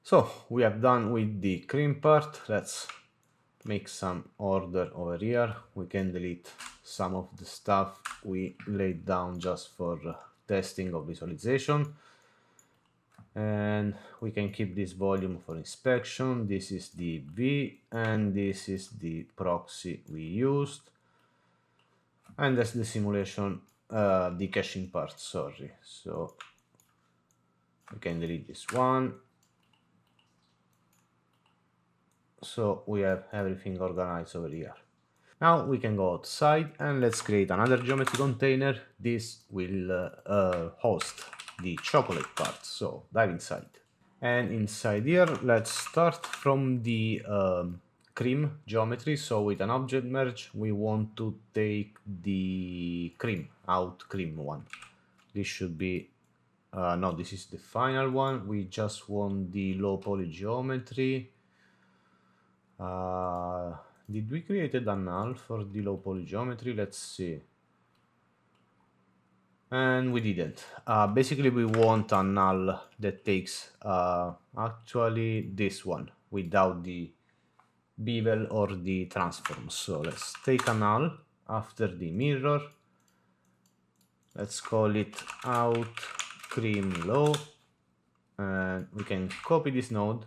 So we have done with the cream part. Let's make some order over here. We can delete some of the stuff we laid down just for testing of visualization. And we can keep this volume for inspection. This is the V and this is the proxy we used. And that's the simulation, the caching part, sorry. So we can delete this one. So we have everything organized over here. Now we can go outside and let's create another geometry container. This will host the chocolate part. So dive inside. And inside here, let's start from the cream geometry. So with an object merge, we want to take the cream one. This should be, no, this is the final one. We just want the low poly geometry. Did we create a null for the low poly geometry? Let's see. And we didn't. Basically, we want a null that takes actually this one without the bevel or the transform. So let's take a null after the mirror. Let's call it out cream low, and we can copy this node.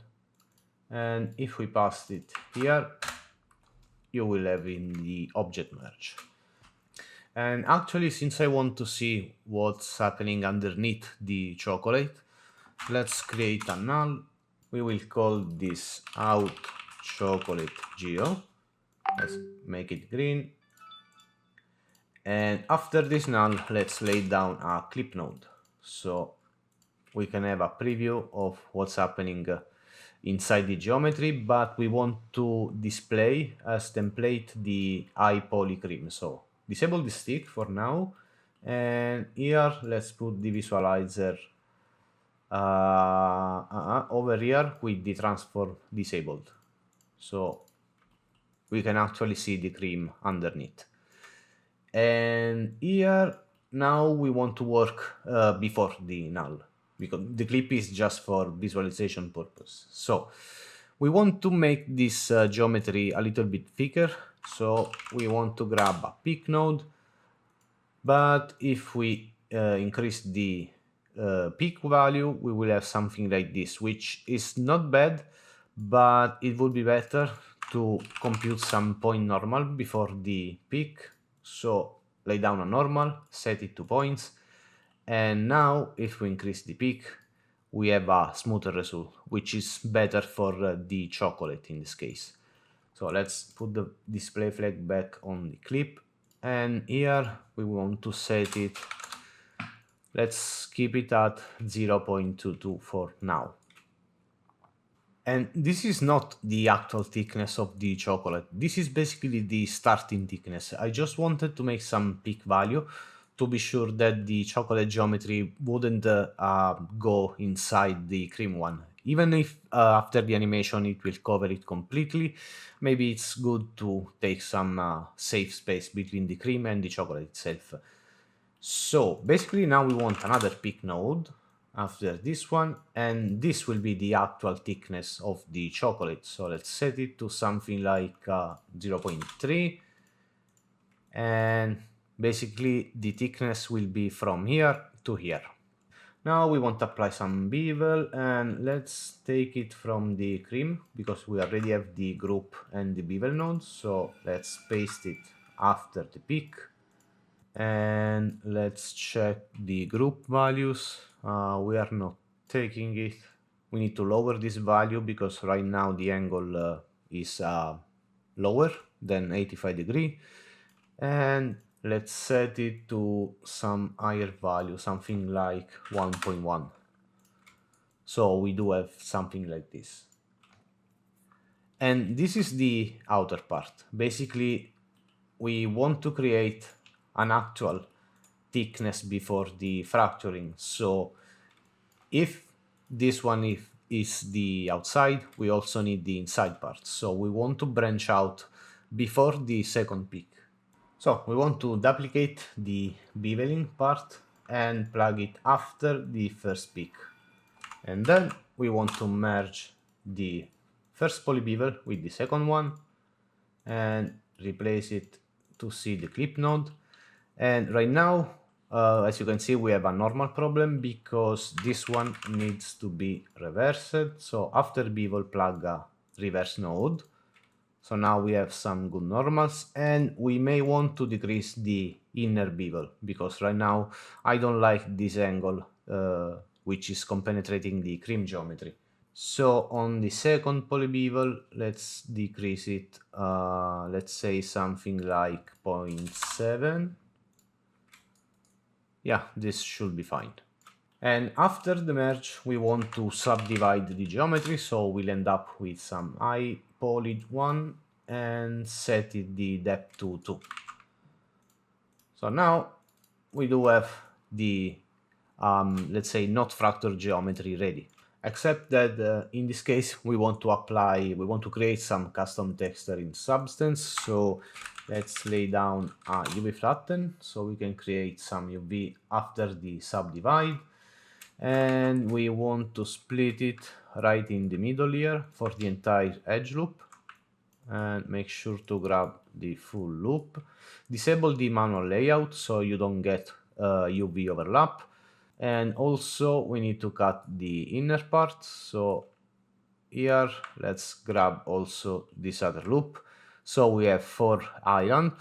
And if we pass it here, you will have in the object merge. And actually, since I want to see what's happening underneath the chocolate, let's create a null. We will call this out chocolate geo. Let's make it green. And after this null, let's lay down a clip node. So we can have a preview of what's happening inside the geometry, but we want to display as template the high poly cream. So disable the stick for now, and here let's put the visualizer over here with the transform disabled, so we can actually see the cream underneath. And here now we want to work before the null, because the clip is just for visualization purpose. So we want to make this geometry a little bit thicker. So we want to grab a peak node, but if we increase the peak value, we will have something like this, which is not bad, but it would be better to compute some point normal before the peak. So lay down a normal, set it to points, and now if we increase the peak, we have a smoother result, which is better for the chocolate in this case. So let's put the display flag back on the clip, and here we want to set it, let's keep it at 0.22 for now. And this is not the actual thickness of the chocolate. This is basically the starting thickness. I just wanted to make some peak value to be sure that the chocolate geometry wouldn't go inside the cream one. Even if after the animation it will cover it completely, maybe it's good to take some safe space between the cream and the chocolate itself. So basically now we want another peak node after this one, and this will be the actual thickness of the chocolate. So let's set it to something like 0.3, and basically the thickness will be from here to here. Now we want to apply some bevel, and let's take it from the cream because we already have the group and the bevel nodes. So let's paste it after the peak, and let's check the group values. We are not taking it. We need to lower this value because right now the angle is lower than 85 degrees, and let's set it to some higher value, something like 1.1. So we do have something like this. And this is the outer part. Basically, we want to create an actual thickness before the fracturing. So if this one is the outside, we also need the inside part. So we want to branch out before the second peak. So we want to duplicate the beveling part and plug it after the first peak. And then we want to merge the first polybevel with the second one and replace it to see the clip node. And right now, as you can see, we have a normal problem because this one needs to be reversed. So after bevel, plug a reverse node. So now we have some good normals, and we may want to decrease the inner bevel because right now I don't like this angle, which is compenetrating the cream geometry. So on the second polybevel, let's decrease it, let's say something like 0.7. Yeah, this should be fine. And after the merge, we want to subdivide the geometry, so we'll end up with some I poly 1 and set it the depth to 2. So now we do have the, let's say, not fracture geometry ready. Except that in this case, we want to create some custom texture in Substance. So let's lay down a UV flatten so we can create some UV after the subdivide. And we want to split it right in the middle here for the entire edge loop. And make sure to grab the full loop. Disable the manual layout so you don't get UV overlap. And also we need to cut the inner part. So here let's grab also this other loop. So we have 4 island,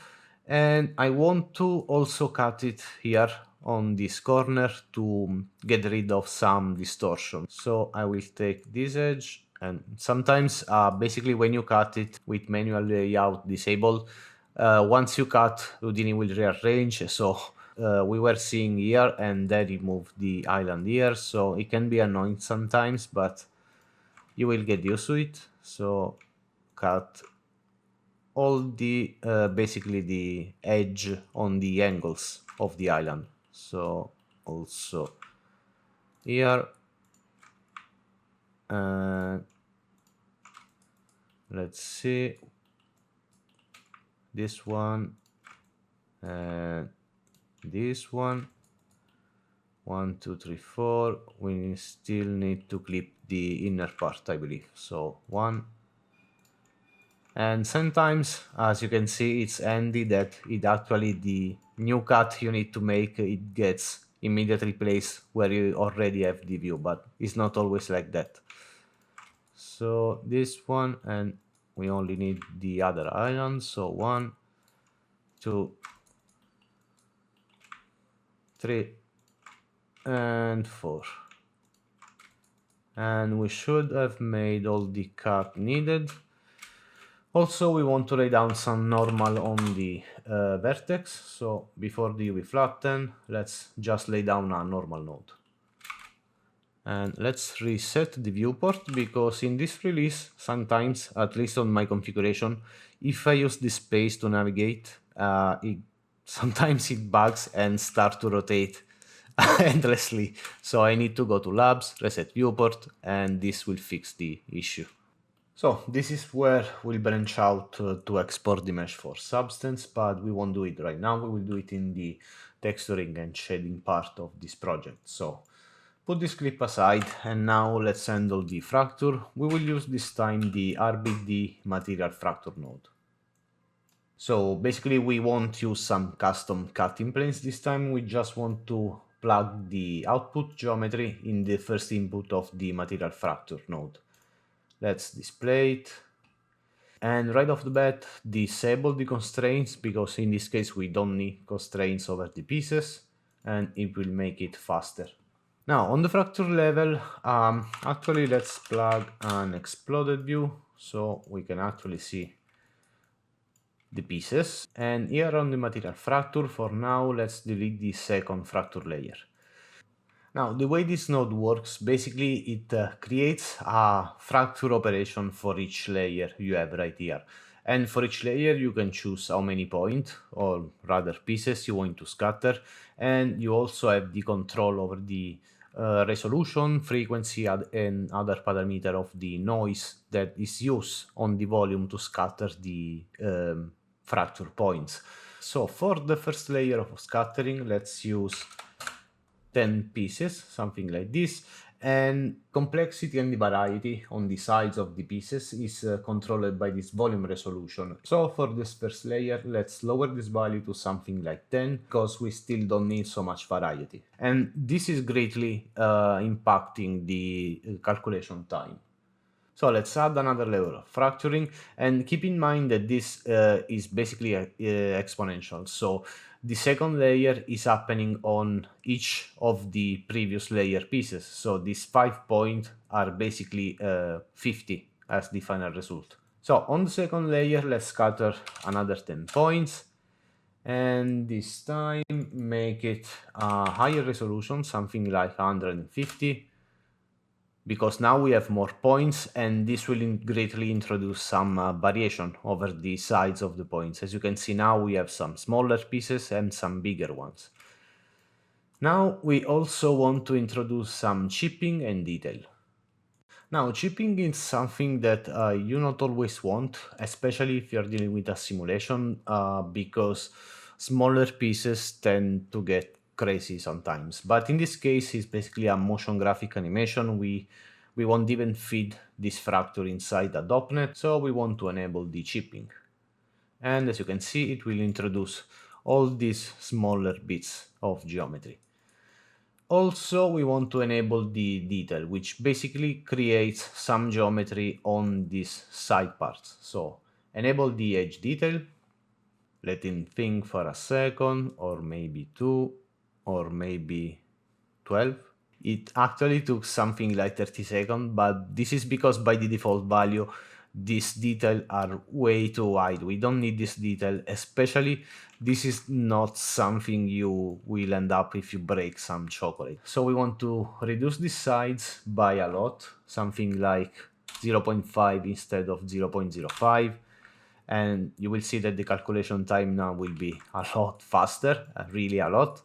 and I want to also cut it here on this corner to get rid of some distortion. So I will take this edge, and sometimes basically when you cut it with manual layout disabled, once you cut, Houdini will rearrange. So we were seeing here and then remove the island here, so it can be annoying sometimes, but you will get used to it. So cut all the basically the edge on the angles of the island. So also here, let's see this one and this one. 1, 2, 3, 4. We still need to clip the inner part, I believe. So 1. And sometimes, as you can see, it's handy that it actually, the new cut you need to make, it gets immediately placed where you already have the view, but it's not always like that. So this one, and we only need the other island. So 1, 2, 3, and 4. And we should have made all the cut needed. Also, we want to lay down some normal on the vertex. So before the UV flatten, let's just lay down a normal node. And let's reset the viewport, because in this release, sometimes, at least on my configuration, if I use this space to navigate, sometimes it bugs and start to rotate endlessly. So I need to go to labs, reset viewport, and this will fix the issue. So this is where we'll branch out to export the mesh for Substance, but we won't do it right now. We will do it in the texturing and shading part of this project. So put this clip aside, and now let's handle the fracture. We will use this time the RBD material fracture node. So basically we won't use some custom cutting planes this time. We just want to plug the output geometry in the first input of the material fracture node. Let's display it. And right off the bat, disable the constraints, because in this case we don't need constraints over the pieces, and it will make it faster. Now on the fracture level, actually let's plug an exploded view so we can actually see the pieces. And here on the material fracture, for now, let's delete the second fracture layer. Now, the way this node works, basically it creates a fracture operation for each layer you have right here. And for each layer, you can choose how many points, or rather pieces, you want to scatter. And you also have the control over the resolution, frequency, and other parameter of the noise that is used on the volume to scatter the fracture points. So for the first layer of scattering, let's use 10 pieces, something like this. And complexity and the variety on the sides of the pieces is controlled by this volume resolution. So for this first layer, let's lower this value to something like 10, because we still don't need so much variety. And this is greatly impacting the calculation time. So let's add another level of fracturing, and keep in mind that this is basically exponential. So the second layer is happening on each of the previous layer pieces. So these 5 points are basically 50 as the final result. So on the second layer, let's scatter another 10 points. And this time make it a higher resolution, something like 150, because now we have more points, and this will greatly introduce some variation over the sides of the points. As you can see, now we have some smaller pieces and some bigger ones. Now we also want to introduce some chipping and detail. Now, chipping is something that you not always want, especially if you're dealing with a simulation, because smaller pieces tend to get crazy sometimes. But in this case, it's basically a motion graphic animation. We won't even feed this fracture inside a DOPNet, so we want to enable the chipping. And as you can see, it will introduce all these smaller bits of geometry. Also, we want to enable the detail, which basically creates some geometry on these side parts. So enable the edge detail, let him think for a second, or maybe 2, or maybe 12. It actually took something like 30 seconds, but this is because by the default value, these details are way too wide. We don't need this detail, especially this is not something you will end up if you break some chocolate. So we want to reduce the sides by a lot, something like 0.5 instead of 0.05. And you will see that the calculation time now will be a lot faster, really a lot.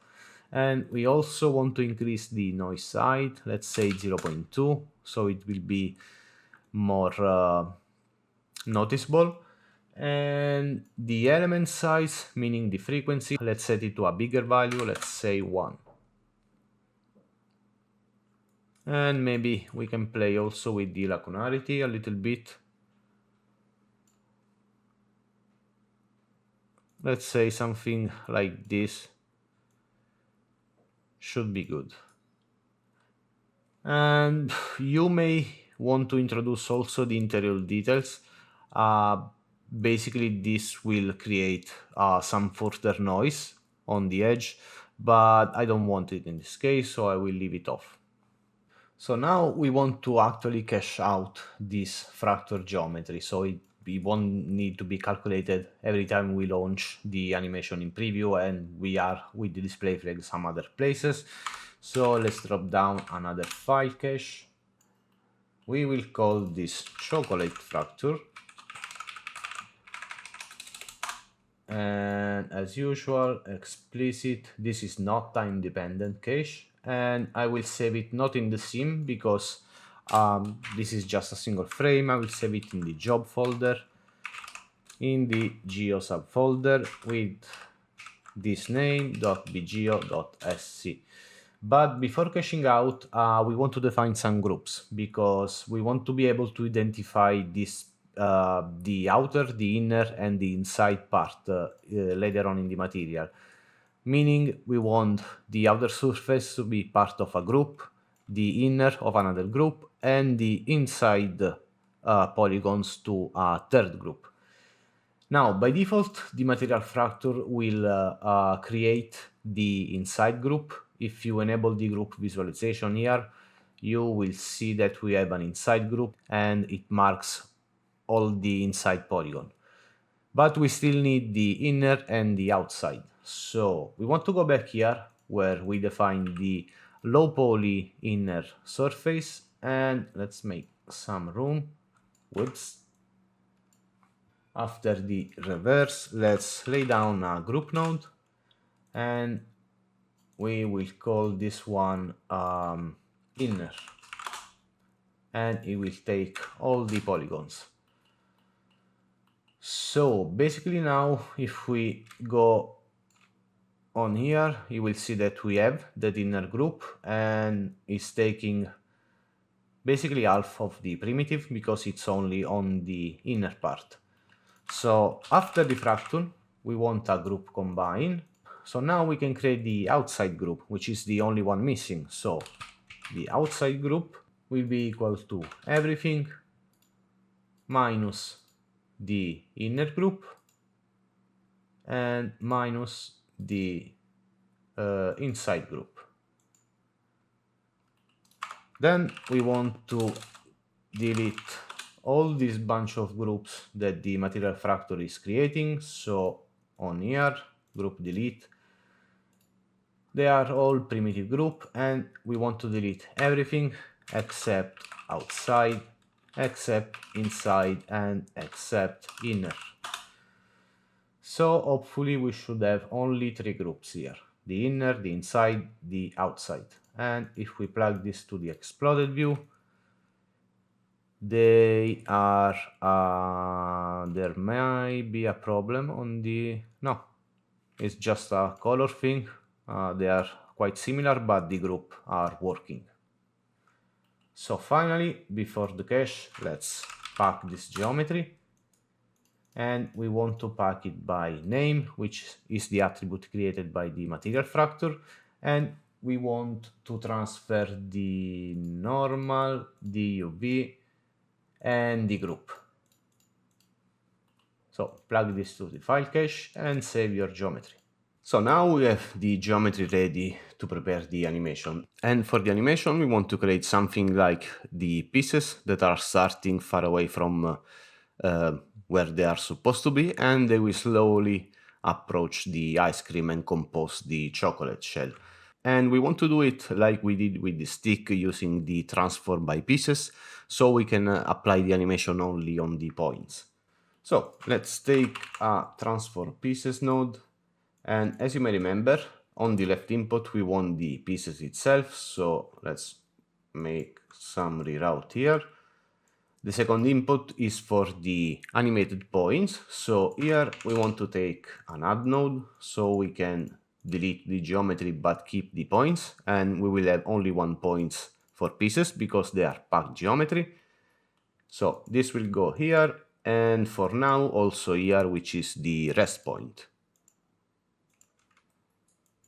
And we also want to increase the noise side, let's say 0.2, so it will be more noticeable. And the element size, meaning the frequency, let's set it to a bigger value, let's say 1. And maybe we can play also with the lacunarity a little bit. Let's say something like this should be good. And you may want to introduce also the interior details. Basically, this will create some further noise on the edge, but I don't want it in this case, so I will leave it off. So now we want to actually cache out this fracture geometry, so it won't need to be calculated every time we launch the animation in preview and we are with the display flag some other places. So let's drop down another file cache. We will call this chocolate fracture. And as usual, explicit, this is not time dependent cache, and I will save it not in the sim because this is just a single frame. I will save it in the job folder, in the geo subfolder with this name .bgeo.sc. But before caching out, we want to define some groups because we want to be able to identify this the outer, the inner, and the inside part later on in the material. Meaning we want the outer surface to be part of a group, the inner of another group, and the inside polygons to a third group. Now, by default, the material fracture will create the inside group. If you enable the group visualization here, you will see that we have an inside group and it marks all the inside polygon. But we still need the inner and the outside. So we want to go back here where we define the low poly inner surface, and let's make some room. Whoops. After the reverse, let's lay down a group node, and we will call this one inner, and it will take all the polygons. So basically now if we go on here, you will see that we have that inner group, and it's taking basically half of the primitive because it's only on the inner part. So after the fractal, we want a group combine. So now we can create the outside group, which is the only one missing. So the outside group will be equal to everything minus the inner group and minus the inside group. Then we want to delete all this bunch of groups that the material fractal is creating. So on here, group delete, they are all primitive group, and we want to delete everything except outside, except inside, and except inner. So hopefully we should have only 3 groups here: the inner, the inside, the outside. And if we plug this to the exploded view, they are there might be a problem on the no, it's just a color thing. They are quite similar, but the group are working. So finally, before the cache, let's pack this geometry, and we want to pack it by name, which is the attribute created by the material fractal, and we want to transfer the normal, the UV, and the group. So plug this to the file cache and save your geometry. So now we have the geometry ready to prepare the animation. And for the animation, we want to create something like the pieces that are starting far away from where they are supposed to be, and they will slowly approach the ice cream and compose the chocolate shell. And we want to do it like we did with the stick, using the transform by pieces, so we can apply the animation only on the points. So let's take a transform pieces node, and as you may remember, on the left input we want the pieces itself, so let's make some reroute here. The second input is for the animated points, so here we want to take an add node so we can delete the geometry but keep the points, and we will have only 1 point for pieces because they are packed geometry. So this will go here, and for now also here, which is the rest point.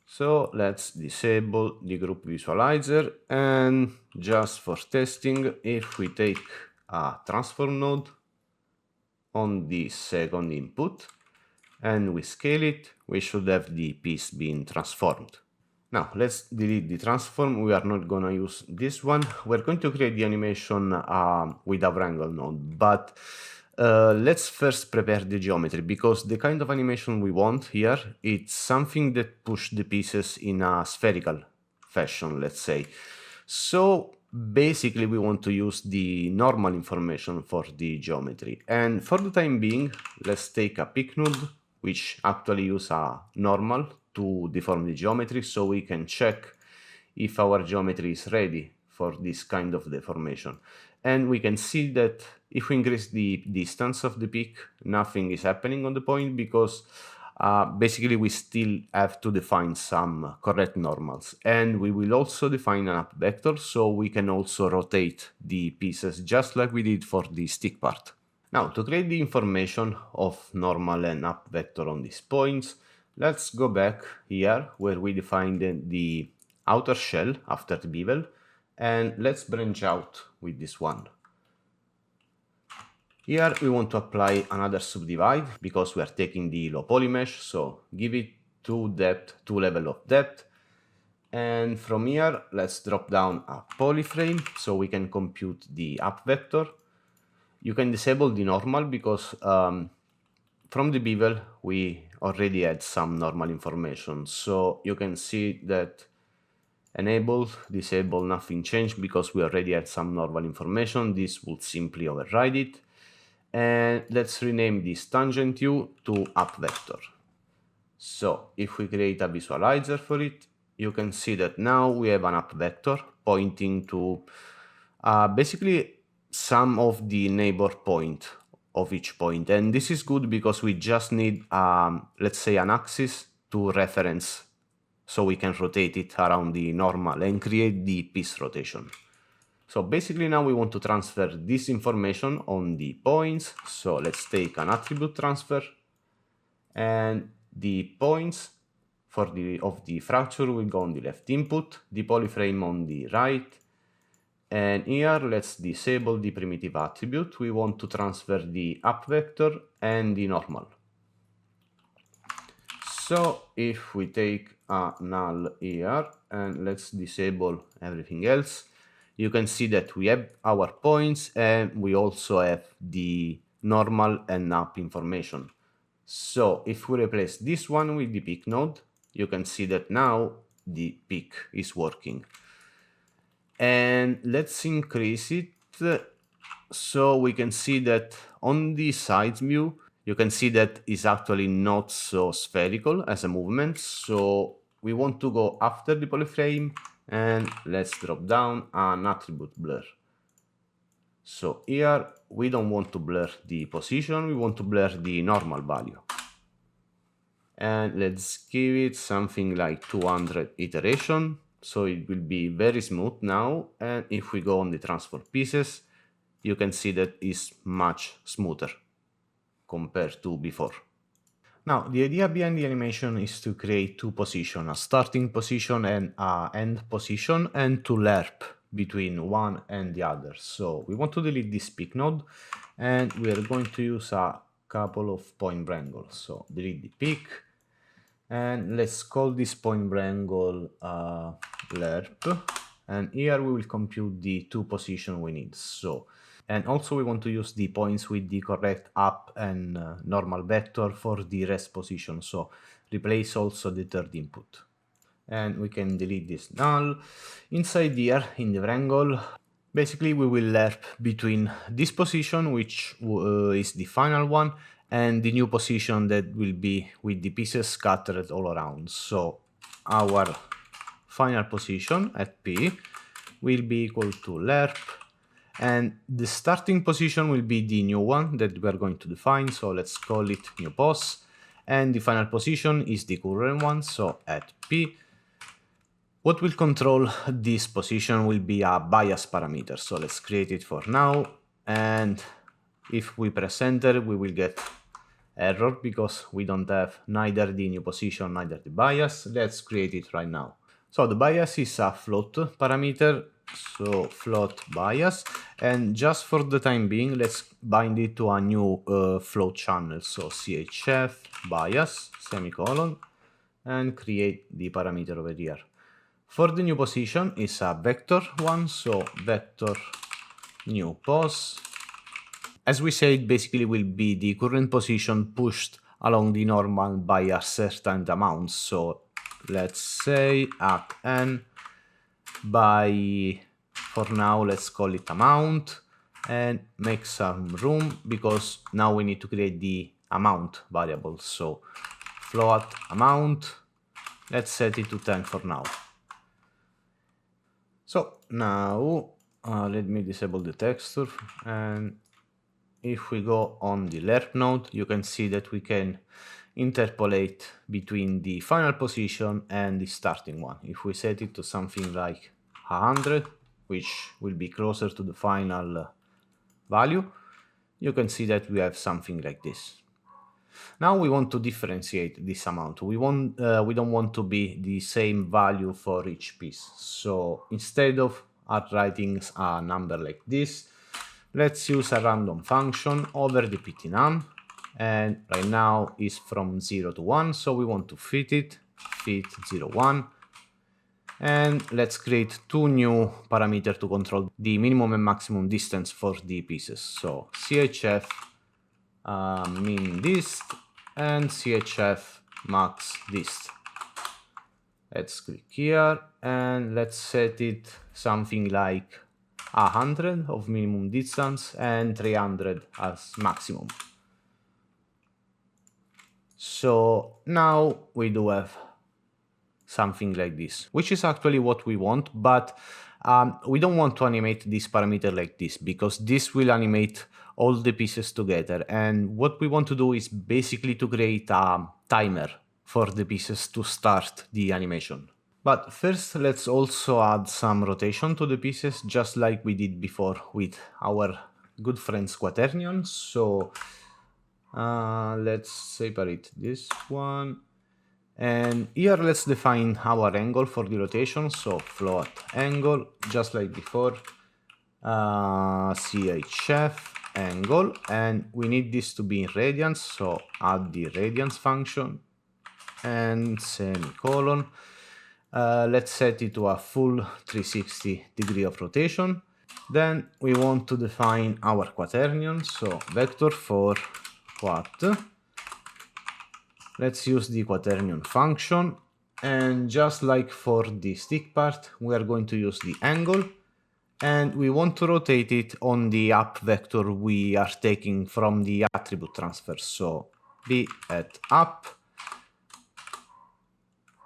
So let's disable the group visualizer, and just for testing, if we take a transform node on the second input and we scale it, we should have the piece being transformed. Now let's delete the transform. We are not gonna use this one. We're going to create the animation with a wrangle node, but let's first prepare the geometry, because the kind of animation we want here, it's something that push the pieces in a spherical fashion, let's say. So basically we want to use the normal information for the geometry, and for the time being, let's take a pick node, which actually use a normal to deform the geometry, so we can check if our geometry is ready for this kind of deformation. And we can see that if we increase the distance of the peak, nothing is happening on the point, because basically we still have to define some correct normals. And we will also define an up vector, so we can also rotate the pieces just like we did for the stick part. Now, to create the information of normal and up vector on these points, let's go back here where we defined the outer shell after the bevel, and let's branch out with this one. Here we want to apply another subdivide because we are taking the low poly mesh, so give it 2 depth, 2 level of depth. And from here, let's drop down a polyframe so we can compute the up vector. You can disable the normal because from the bevel we already had some normal information. So you can see that enable, disable, nothing changed because we already had some normal information. This would simply override it. And let's rename this tangent u to up vector. So if we create a visualizer for it, you can see that now we have an up vector pointing to basically some of the neighbor point of each point. And this is good because we just need, let's say, an axis to reference so we can rotate it around the normal and create the piece rotation. So basically now we want to transfer this information on the points. So let's take an attribute transfer, and the points of the fracture will go on the left input, the polyframe on the right, and here let's disable the primitive attribute. We want to transfer the up vector and the normal. So if we take a null here and let's disable everything else, you can see that we have our points and we also have the normal and up information. So if we replace this one with the pick node, you can see that now the pick is working. And let's increase it so we can see that on the side view, you can see that it's actually not so spherical as a movement. So we want to go after the polyframe and let's drop down an attribute blur. So here we don't want to blur the position, we want to blur the normal value. And let's give it something like 200 iteration, so it will be very smooth now. And if we go on the transfer pieces, you can see that it's much smoother compared to before. Now, the idea behind the animation is to create two positions, a starting position and an end position, and to lerp between one and the other. So we want to delete this pick node, and we are going to use a couple of point wrangles. So delete the pick, and let's call this point wrangle lerp, and here we will compute the two positions we need. So, and also we want to use the points with the correct up and normal vector for the rest position, so replace also the third input. And we can delete this null. Inside here, in the wrangle, basically we will lerp between this position, which is the final one, and the new position that will be with the pieces scattered all around. So our final position at P will be equal to lerp, and the starting position will be the new one that we are going to define. So let's call it new pos, and the final position is the current one. So at P, what will control this position will be a bias parameter. So let's create it for now, and if we press enter, we will get error because we don't have neither the new position, neither the bias. Let's create it right now. So the bias is a float parameter, so float bias, and just for the time being, let's bind it to a new float channel. So chf bias semicolon, and create the parameter over here. For the new position is a vector one, so vector new pos. As we said, basically will be the current position pushed along the normal by a certain amount. So let's say at n by, for now, let's call it amount, and make some room because now we need to create the amount variable. So float amount, let's set it to 10 for now. So now let me disable the texture, and if we go on the lerp node, you can see that we can interpolate between the final position and the starting one. If we set it to something like 100, which will be closer to the final value, you can see that we have something like this. Now we want to differentiate this amount. We don't want to be the same value for each piece. So instead of writing a number like this, let's use a random function over the ptnum, and right now is from 0 to 1, so we want to fit it, fit 0, 1, and let's create two new parameters to control the minimum and maximum distance for the pieces. So chf min dist and chf max dist. Let's click here and let's set it something like 100 of minimum distance and 300 as maximum. So now we do have something like this, which is actually what we want, but we don't want to animate this parameter like this because this will animate all the pieces together. And what we want to do is basically to create a timer for the pieces to start the animation. But first, let's also add some rotation to the pieces, just like we did before with our good friends Quaternion. So let's separate this one. And here let's define our angle for the rotation. So float angle, just like before, CHF angle, and we need this to be in radians, so add the radians function and semicolon. Let's set it to a full 360 degree of rotation. Then we want to define our quaternion, so vector for quat. Let's use the quaternion function, and just like for the stick part, we are going to use the angle, and we want to rotate it on the up vector we are taking from the attribute transfer, so be at up.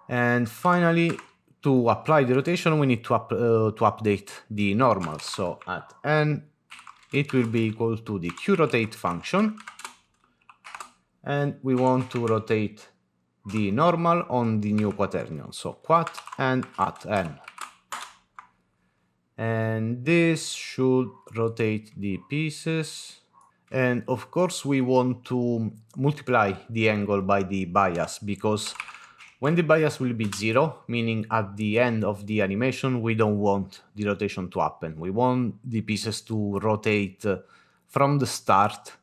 And finally, to apply the rotation, we need to update the normal, so at n it will be equal to the qrotate function, and we want to rotate the normal on the new quaternion, so quat and at n. And this should rotate the pieces. And of course we want to multiply the angle by the bias, because when the bias will be 0, meaning at the end of the animation, we don't want the rotation to happen. We want the pieces to rotate from the start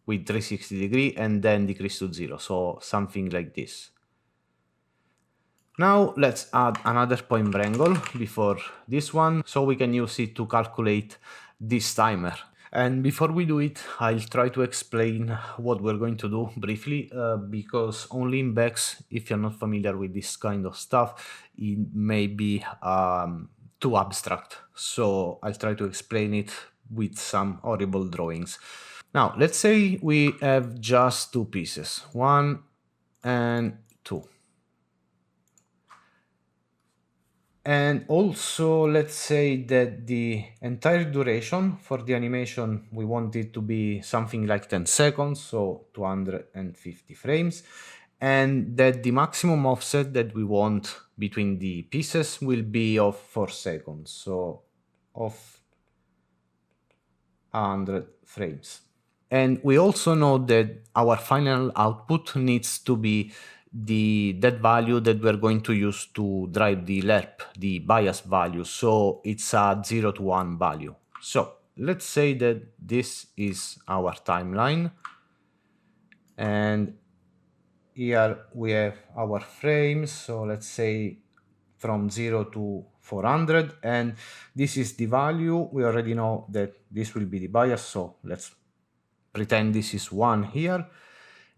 with 360 degree and then decrease to 0, so something like this. Now let's add another point angle before this one, so we can use it to calculate this timer. And before we do it, I'll try to explain what we're going to do briefly, because only in Bex, if you're not familiar with this kind of stuff, it may be too abstract. So I'll try to explain it with some horrible drawings. Now, let's say we have just two pieces, 1 and 2. And also, let's say that the entire duration for the animation, we want it to be something like 10 seconds, so 250 frames, and that the maximum offset that we want between the pieces will be of 4 seconds, so of 100 frames. And we also know that our final output needs to be that value that we're going to use to drive the lerp, the bias value, so it's a 0 to 1 value. So let's say that this is our timeline, and here we have our frames, so let's say from 0 to 400, and this is the value. We already know that this will be the bias, so let's pretend this is 1 here.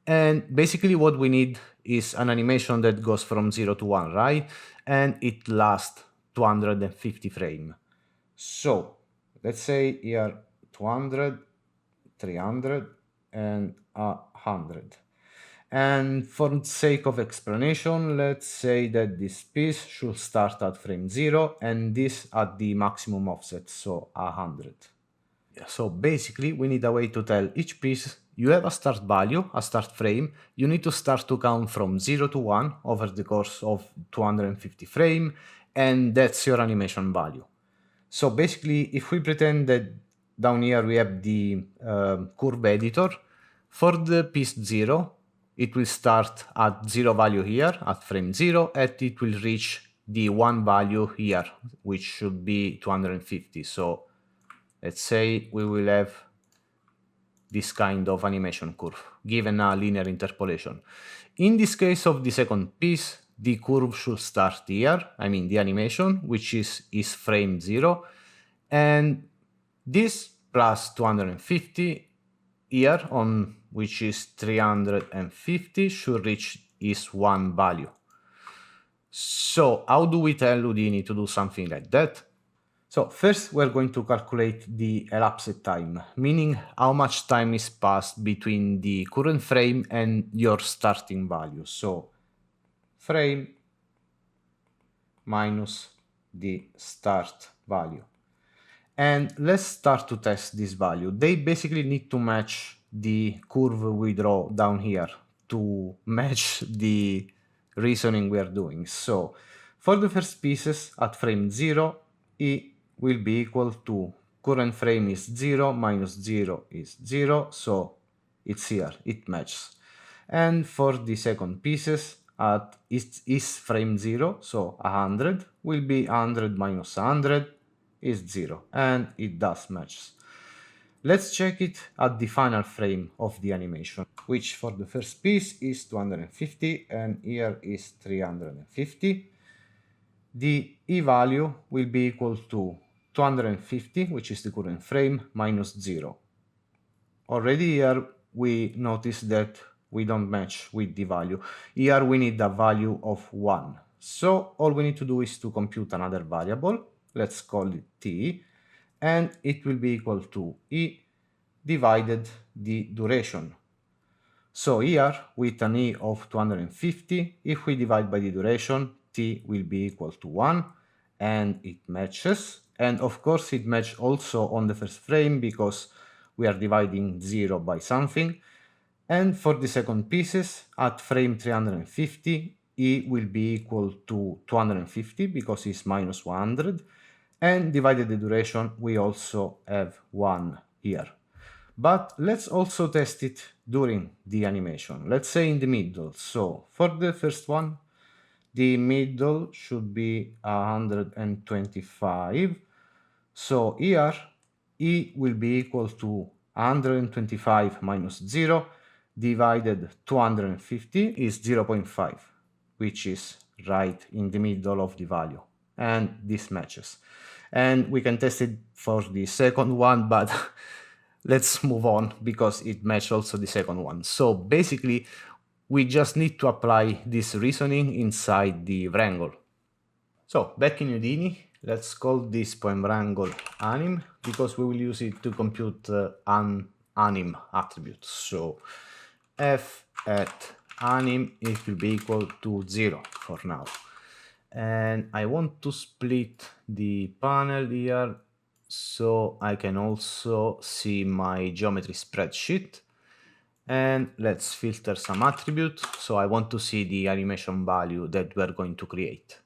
And basically what we need is an animation that goes from 0 to 1, right? And it lasts 250 frames. So let's say here 200, 300, and 100. And for the sake of explanation, let's say that this piece should start at frame 0 and this at the maximum offset, so 100. So basically we need a way to tell each piece you have a start value, a start frame, you need to start to count from 0 to 1 over the course of 250 frames, and that's your animation value. So basically, if we pretend that down here we have the curve editor, for the piece 0, it will start at 0 value here, at frame 0, and it will reach the 1 value here, which should be 250. So let's say we will have this kind of animation curve, given a linear interpolation. In this case of the second piece, the curve should start here, I mean the animation, which is frame 0, and this plus 250 here, on which is 350, should reach is 1 value. So how do we tell Houdini to do something like that? So first we're going to calculate the elapsed time, meaning how much time is passed between the current frame and your starting value. So frame minus the start value. And let's start to test this value. They basically need to match the curve we draw down here to match the reasoning we are doing. So for the first pieces at frame 0, E will be equal to current frame is 0 minus 0 is 0, so it's here, it matches. And for the second pieces at is frame 0, so 100 will be 100 minus 100 is 0, and it does match. Let's check it at the final frame of the animation, which for the first piece is 250 and here is 350. The E value will be equal to 250, which is the current frame, minus 0. Already here we notice that we don't match with the value. Here we need a value of 1. So all we need to do is to compute another variable. Let's call it t, and it will be equal to E divided the duration. So here, with an E of 250, if we divide by the duration, t will be equal to 1, and it matches. And of course, it matches also on the first frame because we are dividing 0 by something. And for the second pieces, at frame 350, E will be equal to 250 because it's minus 100. And divided the duration, we also have 1 here. But let's also test it during the animation. Let's say in the middle. So for the first one, the middle should be 125. So here, E will be equal to 125 minus 0 divided 250 is 0.5, which is right in the middle of the value. And this matches. And we can test it for the second one, but let's move on because it matches also the second one. So basically, we just need to apply this reasoning inside the wrangle. So back in Houdini, let's call this point wrangle anim because we will use it to compute an anim attribute. So f at anim, it will be equal to 0 for now. And I want to split the panel here so I can also see my geometry spreadsheet. And let's filter some attribute. So I want to see the animation value that we're going to create.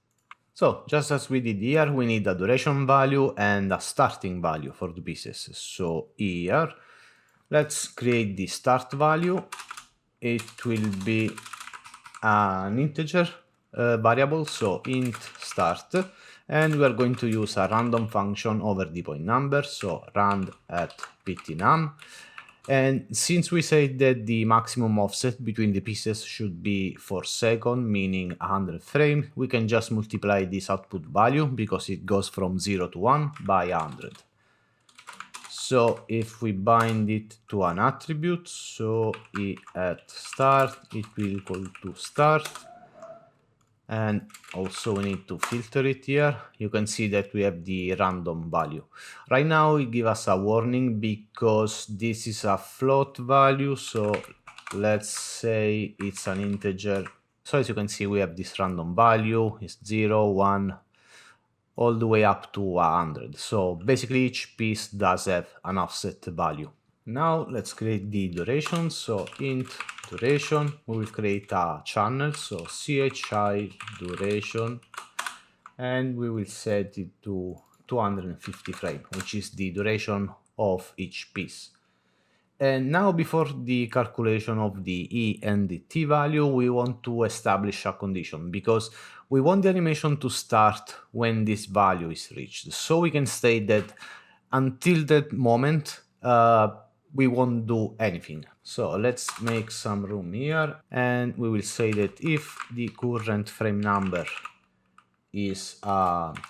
So just as we did here, we need a duration value and a starting value for the pieces. So here, let's create the start value. It will be an integer variable, so int start, and we are going to use a random function over the point number, so rand at ptnum. And since we said that the maximum offset between the pieces should be 4 seconds, meaning 100 frames, we can just multiply this output value because it goes from 0 to 1 by 100. So if we bind it to an attribute, so E at start, it will equal to start. And also we need to filter it here. You can see that we have the random value. Right now it gives us a warning because this is a float value. So let's say it's an integer. So as you can see, we have this random value. It's 0, 1, all the way up to 100. So basically each piece does have an offset value. Now let's create the duration. So int duration, we will create a channel, so chi duration, and we will set it to 250 frames, which is the duration of each piece. And now before the calculation of the E and the T value, we want to establish a condition because we want the animation to start when this value is reached. So we can state that until that moment, we won't do anything. So let's make some room here, and we will say that if the current frame number is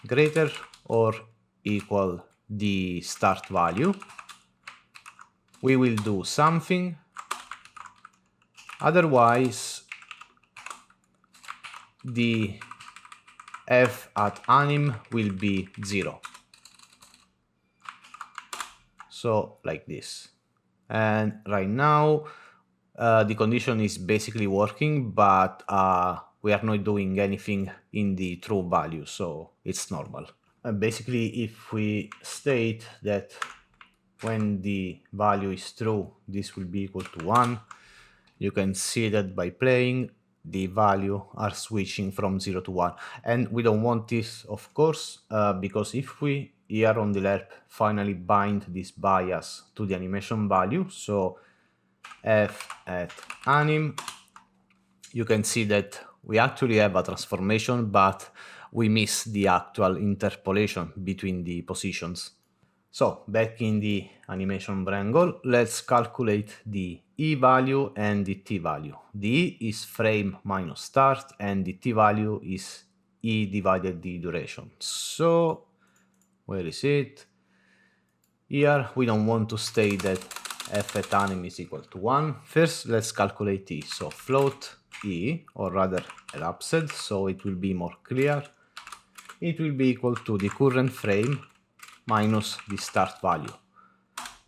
greater or equal the start value, we will do something. Otherwise, the f at anim will be 0. So like this. And right now, the condition is basically working, but we are not doing anything in the true value, so it's normal. And basically, if we state that when the value is true, this will be equal to 1, you can see that by playing, the value are switching from 0 to 1. And we don't want this, of course, because if we here on the lerp finally bind this bias to the animation value, so f at anim, you can see that we actually have a transformation, but we miss the actual interpolation between the positions. So back in the animation wrangle, let's calculate the E value and the T value. The E is frame minus start, and the T value is E divided the duration. So where is it? Here we don't want to state that f at anim is equal to 1. First, let's calculate E. So float E, or rather elapsed, so it will be more clear. It will be equal to the current frame minus the start value.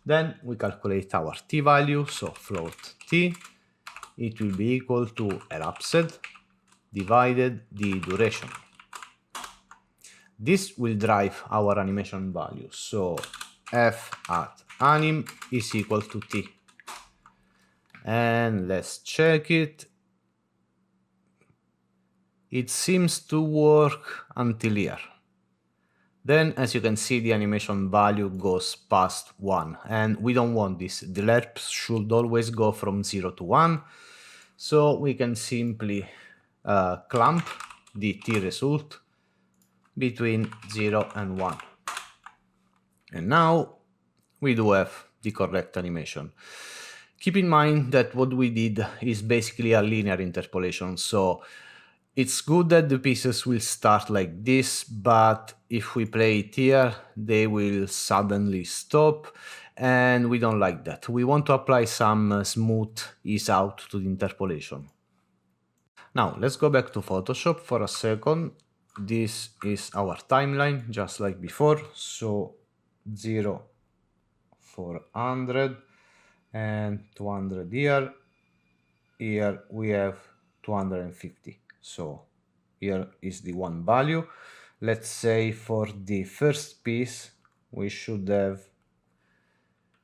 Then we calculate our T value, so float T. It will be equal to elapsed divided the duration. This will drive our animation value, so f at anim is equal to T. And let's check it. It seems to work until here. Then, as you can see, the animation value goes past 1, and we don't want this. The lerp should always go from 0 to 1, so we can simply clamp the T result between 0 and 1. And now we do have the correct animation. Keep in mind that what we did is basically a linear interpolation, so it's good that the pieces will start like this, but if we play it here, they will suddenly stop, and we don't like that. We want to apply some smooth ease out to the interpolation. Now, let's go back to Photoshop for a second. This is our timeline, just like before. So 0, 400, and 200 here. Here we have 250. So here is the one value. Let's say for the first piece, we should have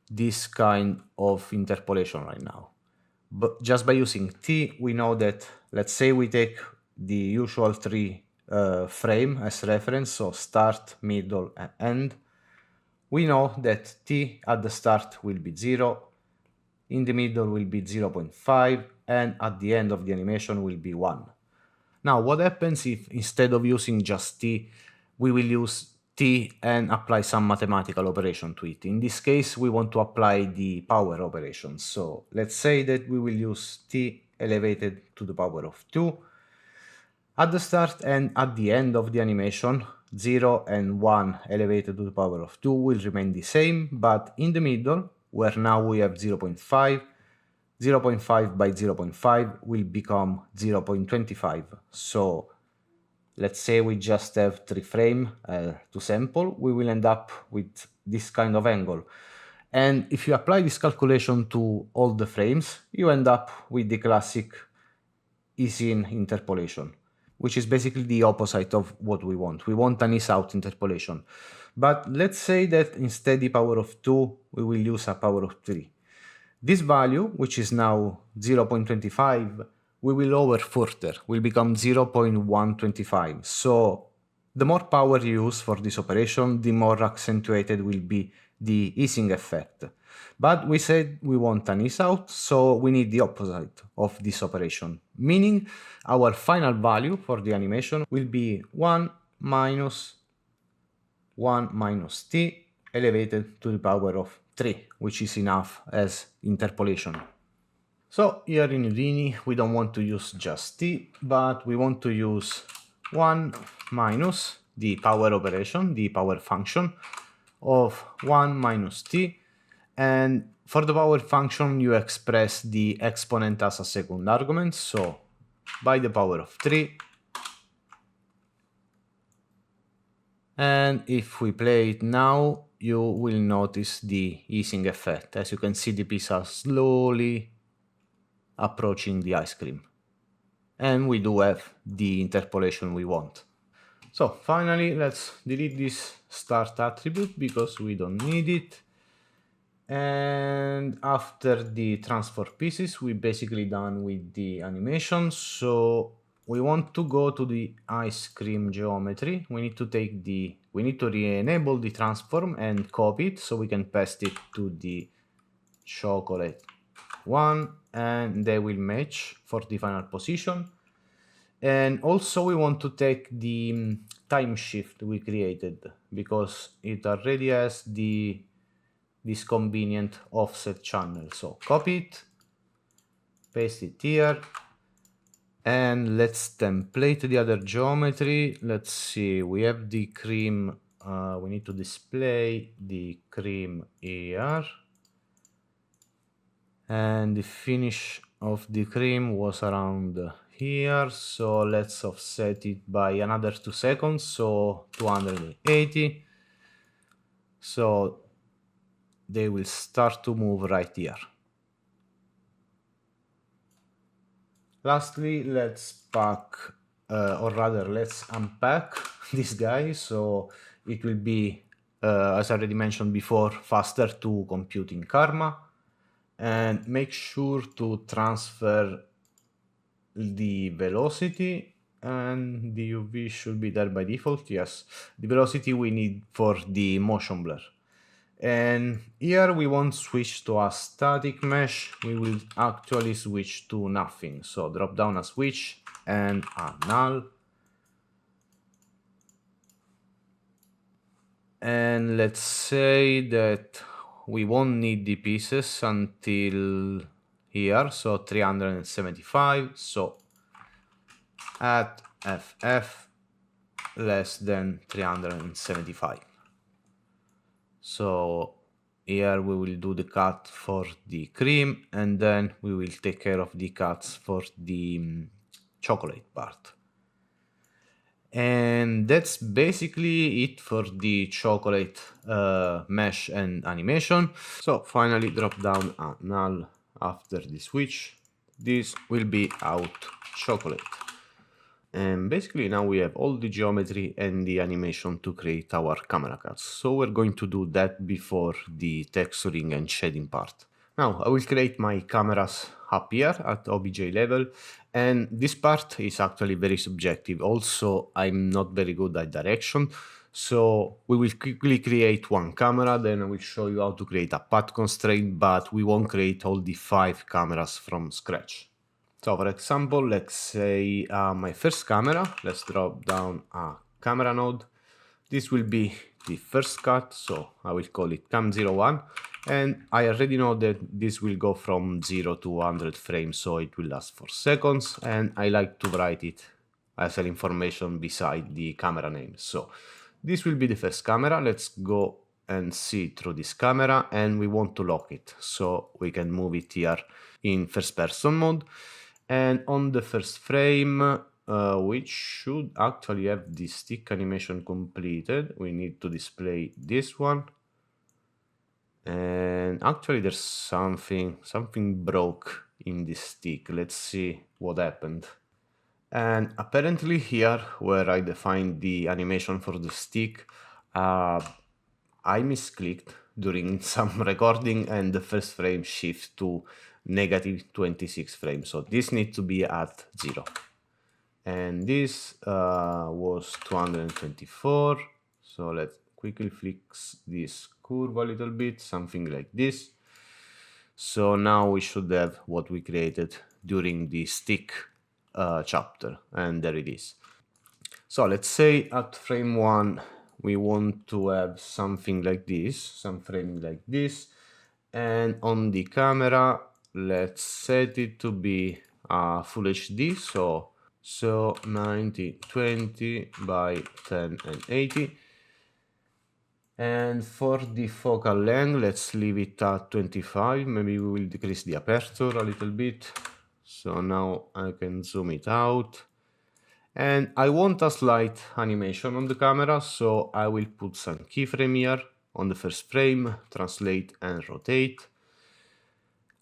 this kind of interpolation right now. But just by using T, we know that, let's say we take the usual 3 frame as reference, so start, middle, and end. We know that T at the start will be 0, in the middle will be 0.5, and at the end of the animation will be 1. Now, what happens if instead of using just T, we will use T and apply some mathematical operation to it? In this case, we want to apply the power operation. So let's say that we will use T elevated to the power of 2. At the start and at the end of the animation, 0 and 1 elevated to the power of 2 will remain the same, but in the middle, where now we have 0.5, 0.5 by 0.5 will become 0.25. So let's say we just have 3 frames to sample, we will end up with this kind of angle. And if you apply this calculation to all the frames, you end up with the classic ease-in interpolation, which is basically the opposite of what we want. We want an ease-out interpolation. But let's say that instead the power of 2, we will use a power of 3. This value, which is now 0.25, we will lower further, will become 0.125. So the more power you use for this operation, the more accentuated will be the easing effect. But we said we want an ease out, so we need the opposite of this operation, meaning our final value for the animation will be 1 minus t elevated to the power of 3, which is enough as interpolation. So here in Houdini, we don't want to use just t, but we want to use 1 minus the power operation, the power function of 1 minus t, and for the power function you express the exponent as a second argument, so by the power of 3. And if we play it now, you will notice the easing effect. As you can see, the pieces are slowly approaching the ice cream. And we do have the interpolation we want. So finally, let's delete this start attribute because we don't need it. And after the transfer pieces, we basically done with the animation. So we want to go to the ice cream geometry. We need to re-enable the transform and copy it so we can paste it to the chocolate one, and they will match for the final position. And also we want to take the time shift we created because it already has this convenient offset channel. So copy it, paste it here, and let's template the other geometry. Let's see, we have the cream. We need to display the cream here. And the finish of the cream was around here, so let's offset it by another 2 seconds, so 280. So they will start to move right here. Lastly, let's pack, or rather let's unpack this guy, so it will be, as I already mentioned before, faster to compute in Karma. And make sure to transfer the velocity, and the UV should be there by default. Yes, the velocity we need for the motion blur. And here we won't switch to a static mesh, we will actually switch to nothing. So drop down a switch and a null. And let's say that we won't need the pieces until here, so 375. So at ff less than 375. So here we will do the cut for the cream, and then we will take care of the cuts for the chocolate part. And that's basically it for the chocolate mesh and animation. So finally drop down a null after the switch. This will be out chocolate. And basically now we have all the geometry and the animation to create our camera cuts. So we're going to do that before the texturing and shading part. Now I will create my cameras up here at OBJ level, and this part is actually very subjective. Also, I'm not very good at direction, so we will quickly create one camera, then I will show you how to create a path constraint, but we won't create all the 5 cameras from scratch. So for example, let's say my first camera, let's drop down a camera node. This will be the first cut, so I will call it cam01, and I already know that this will go from 0 to 100 frames, so it will last for seconds, and I like to write it as an information beside the camera name. So this will be the first camera. Let's go and see through this camera, and we want to lock it, so we can move it here in first person mode. And on the first frame, which should actually have the stick animation completed, we need to display this one. And actually there's something broke in this stick. Let's see what happened. And apparently here, where I defined the animation for the stick, I misclicked during some recording, and the first frame shifts to -26 frames. So this needs to be at 0. And this was 224. So let's quickly fix this curve a little bit, something like this. So now we should have what we created during the stick chapter, and there it is. So let's say at frame 1 we want to have something like this, some framing like this, and on the camera let's set it to be full HD, so 90/20 by 10 and 80. And for the focal length, let's leave it at 25. Maybe we will decrease the aperture a little bit. So now I can zoom it out. And I want a slight animation on the camera, so I will put some keyframe here on the first frame, translate and rotate.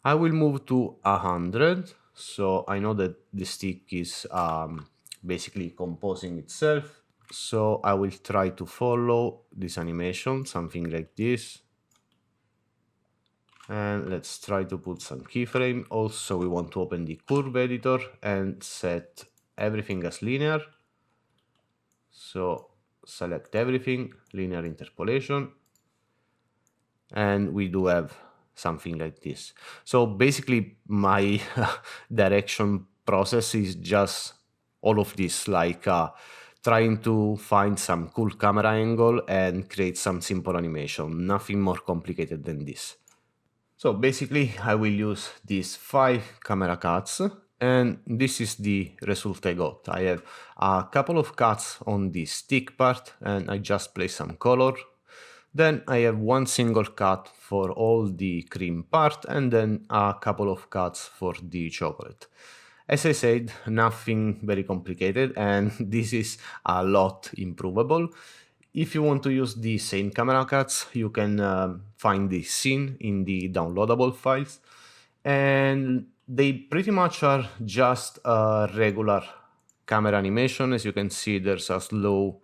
I will move to 100, so I know that the stick is basically composing itself. So I will try to follow this animation, something like this. And let's try to put some keyframe. Also, we want to open the curve editor and set everything as linear. So select everything, linear interpolation, and we do have something like this. So basically my direction process is just all of this, like trying to find some cool camera angle and create some simple animation, nothing more complicated than this. So basically I will use these 5 camera cuts, and this is the result I got. I have a couple of cuts on the stick part and I just place some color. Then I have one single cut for all the cream part and then a couple of cuts for the chocolate. As I said, nothing very complicated, and this is a lot improvable. If you want to use the same camera cuts, you can find the scene in the downloadable files, and they pretty much are just a regular camera animation. As you can see, there's a slow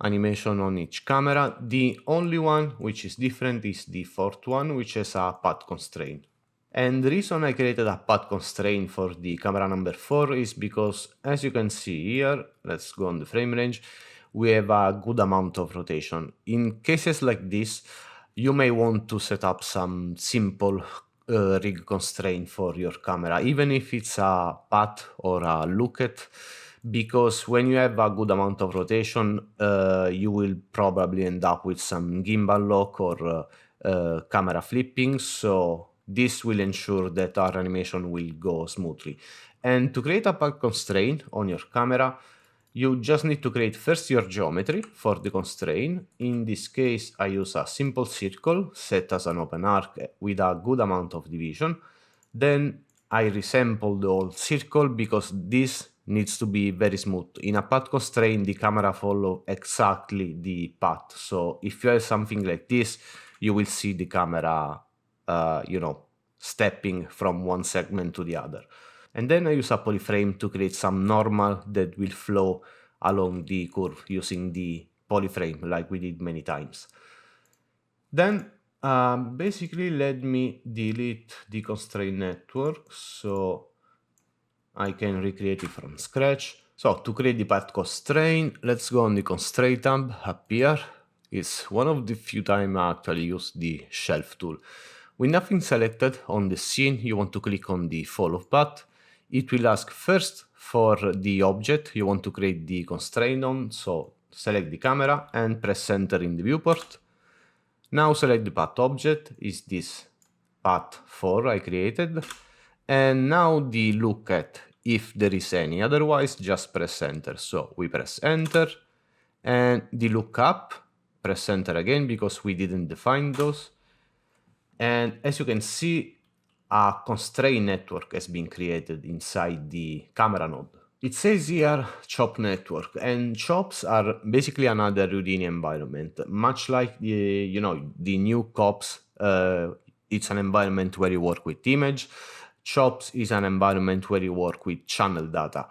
animation on each camera. The only one which is different is the fourth one, which has a path constraint. And the reason I created a path constraint for the camera number 4 is because, as you can see here, let's go on the frame range, we have a good amount of rotation. In cases like this, you may want to set up some simple rig constraint for your camera, even if it's a path or a look-at, because when you have a good amount of rotation, you will probably end up with some gimbal lock or camera flipping, so this will ensure that our animation will go smoothly. And to create a path constraint on your camera, you just need to create first your geometry for the constraint. In this case, I use a simple circle set as an open arc with a good amount of division. Then I resample the whole circle because this needs to be very smooth. In a path constraint, the camera follows exactly the path. So if you have something like this, you will see the camera stepping from one segment to the other. And then I use a polyframe to create some normal that will flow along the curve using the polyframe like we did many times. Then basically let me delete the constraint network so I can recreate it from scratch. So to create the path constraint, let's go on the constraint tab up here. It's one of the few times I actually use the shelf tool. With nothing selected on the scene, you want to click on the follow path. It will ask first for the object you want to create the constraint on, so select the camera and press enter in the viewport. Now select the path object, is this path 4 I created, and now the look at, if there is any, otherwise just press enter. So we press enter, and the look up, press enter again because we didn't define those. And as you can see, a constraint network has been created inside the camera node. It says here chop network, and chops are basically another Houdini environment, much like the new cops. It's an environment where you work with image. Chops is an environment where you work with channel data.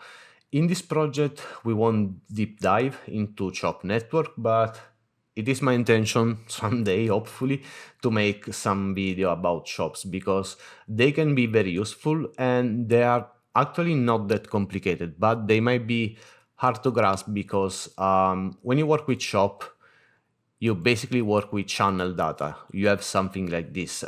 In this project, we won't deep dive into chop network, but it is my intention someday, hopefully, to make some video about chops because they can be very useful and they are actually not that complicated, but they might be hard to grasp because when you work with chop, you basically work with channel data. You have something like this.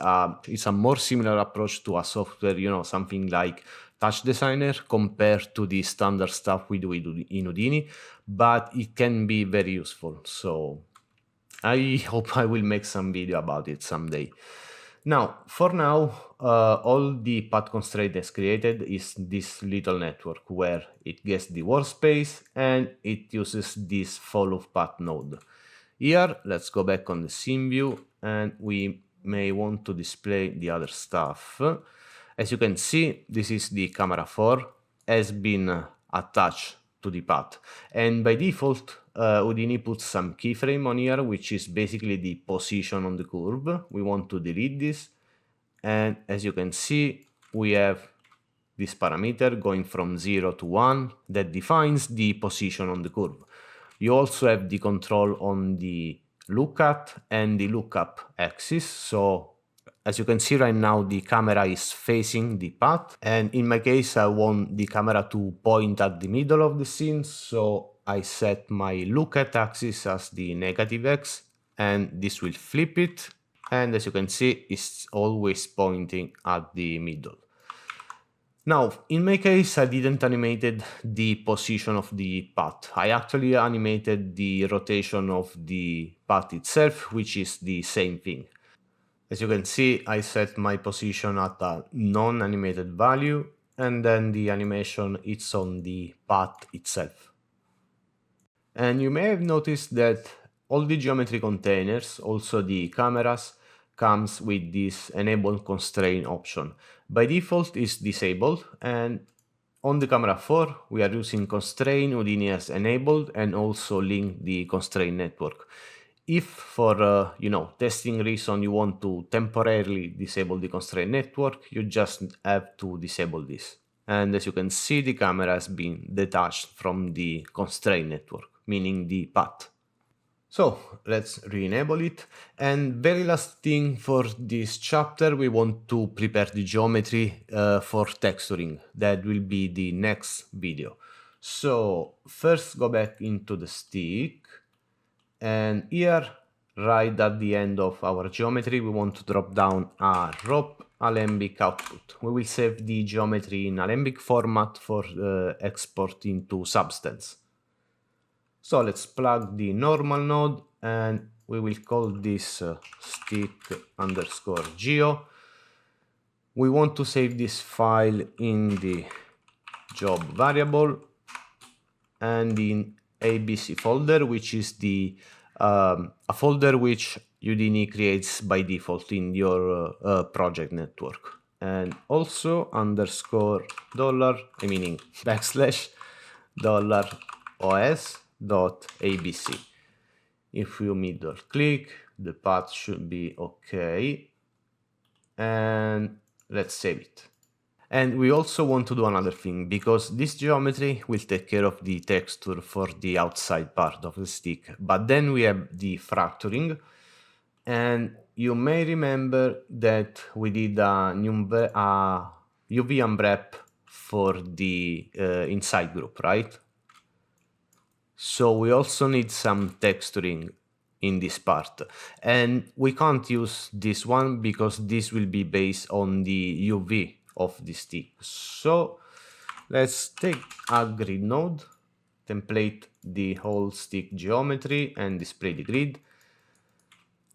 It's a more similar approach to a software, something like Touch Designer compared to the standard stuff we do in Houdini, but it can be very useful. So I hope I will make some video about it someday. Now, for now, all the path constraint that's created is this little network where it gets the workspace and it uses this follow path node. Here, let's go back on the scene view and we may want to display the other stuff. As you can see, this is the camera 4, has been attached to the path. And by default, Houdini puts some keyframe on here, which is basically the position on the curve. We want to delete this. And as you can see, we have this parameter going from 0 to 1 that defines the position on the curve. You also have the control on the look at and the look up axis. So as you can see right now, the camera is facing the path, and in my case I want the camera to point at the middle of the scene, so I set my look at axis as the negative x, and this will flip it, and as you can see, it's always pointing at the middle. Now, in my case, I didn't animated the position of the path. I actually animated the rotation of the path itself, which is the same thing. As you can see, I set my position at a non-animated value, and then the animation is on the path itself. And you may have noticed that all the geometry containers, also the cameras, comes with this enable constraint option. By default it's disabled, and on the camera 4 we are using constraint Houdini as enabled and also link the constraint network. If for testing reason you want to temporarily disable the constraint network, you just have to disable this. And as you can see, the camera has been detached from the constraint network, meaning the path. So let's re-enable it. And very last thing for this chapter, we want to prepare the geometry for texturing. That will be the next video. So first go back into the stick, and here right at the end of our geometry we want to drop down a ROP Alembic output. We will save the geometry in Alembic format for export into Substance. So let's plug the normal node, and we will call this stick underscore geo. We want to save this file in the job variable and in ABC folder, which is the a folder which Houdini creates by default in your project network. And also underscore dollar, meaning backslash dollar os.abc. If you middle click, the path should be okay, and let's save it. And we also want to do another thing, because this geometry will take care of the texture for the outside part of the stick, but then we have the fracturing, and you may remember that we did a UV unwrap for the inside group, right? So we also need some texturing in this part, and we can't use this one because this will be based on the UV of the stick. So let's take a grid node, template the whole stick geometry and display the grid.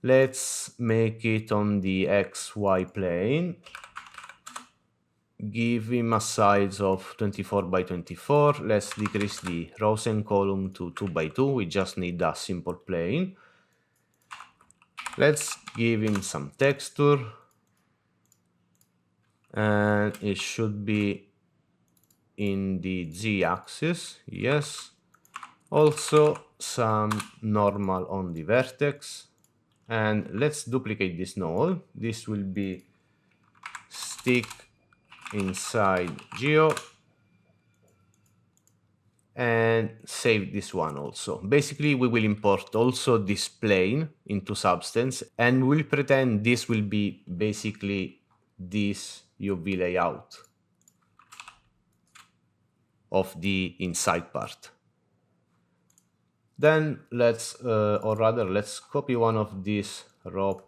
Let's make it on the XY plane. Give him a size of 24 by 24. Let's decrease the rows and column to 2 by 2. We just need a simple plane. Let's give him some texture, and it should be in the z-axis, yes. Also some normal on the vertex, and let's duplicate this node. This will be stick inside geo, and save this one also. Basically we will import also this plane into Substance, and we'll pretend this will be basically this UV layout of the inside part. Then let's copy one of these ROP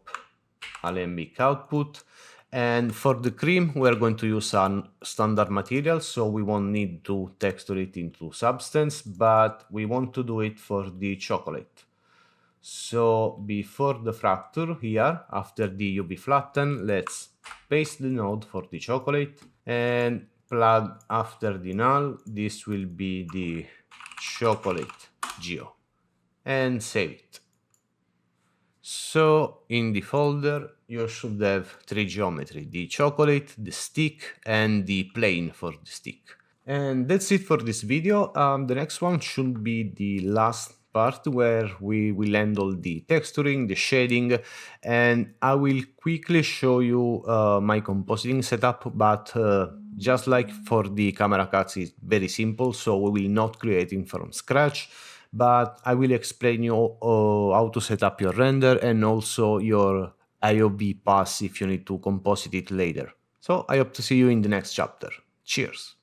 Alembic output, and for the cream we're going to use a standard material, so we won't need to texture it into Substance, but we want to do it for the chocolate. So before the fracture here, after the UV flatten, let's paste the node for the chocolate and plug after the null. This will be the chocolate geo, and save it. So in the folder you should have 3 geometry: the chocolate, the stick, and the plane for the stick. And that's it for this video. The next one should be the last part where we will handle the texturing, the shading, and I will quickly show you my compositing setup, but just like for the camera cuts, it's very simple, so we will not create it from scratch, but I will explain you how to set up your render and also your IOB pass if you need to composite it later. So I hope to see you in the next chapter. Cheers!